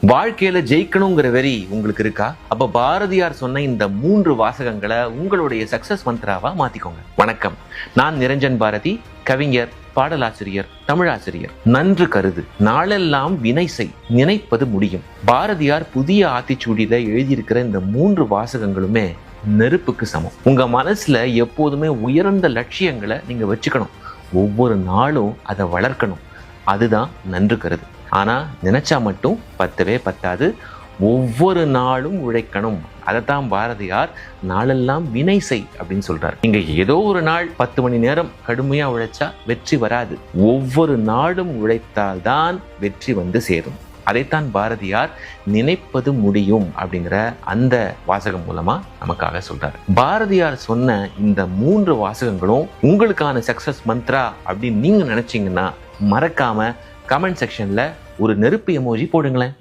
வாழ்க்கையில ஜெயிக்கணுங்கிற வெறி உங்களுக்கு இருக்கா? அப்ப பாரதியார் சொன்ன இந்த 3 வாசகங்களை உங்களுடைய சக்சஸ் மந்த்ராவா மாத்திக்கோங்க. வணக்கம், நான் நிரஞ்சன் பாரதி, கவிஞர், பாடலாசிரியர், தமிழாசிரியர். நன்று கருது, நாளெல்லாம் வினை செய், நினைப்பது முடியும். பாரதியார் புதிய ஆத்திச்சூடியில எழுதியிருக்கிற இந்த 3 வாசகங்களுமே நெருப்புக்கு சமம். உங்க மனசுல எப்போதுமே உயர்ந்த லட்சியங்களை நீங்க வச்சுக்கணும். ஒவ்வொரு நாளும் அதை வளர்க்கணும். அதுதான் நன்று கருது. ஆனா நினைச்சா மட்டும் பத்தவே பத்தாது. ஒவ்வொரு நாளும் உழைக்கணும். அதைத்தான் பாரதியார் நாளெல்லாம் வினை செய் அப்படின்னு சொல்றாரு. நீங்க ஏதோ ஒரு நாள் 10 மணி நேரம் கடுமையா உழைச்சா வெற்றி வராது. ஒவ்வொரு நாளும் உழைத்தால்தான் வெற்றி வந்து சேரும். அதைத்தான் பாரதியார் நினைப்பது முடியும் அப்படிங்கிற அந்த வாசகம் மூலமா நமக்காக சொல்றாரு. பாரதியார் சொன்ன இந்த 3 வாசகங்களும் உங்களுக்கான சக்சஸ் மந்த்ரா அப்படின்னு நீங்க நினைச்சீங்கன்னா மறக்காம கமெண்ட் செக்ஷன்ல ஒரு நெருப்பு எமோஜி போடுங்களேன்.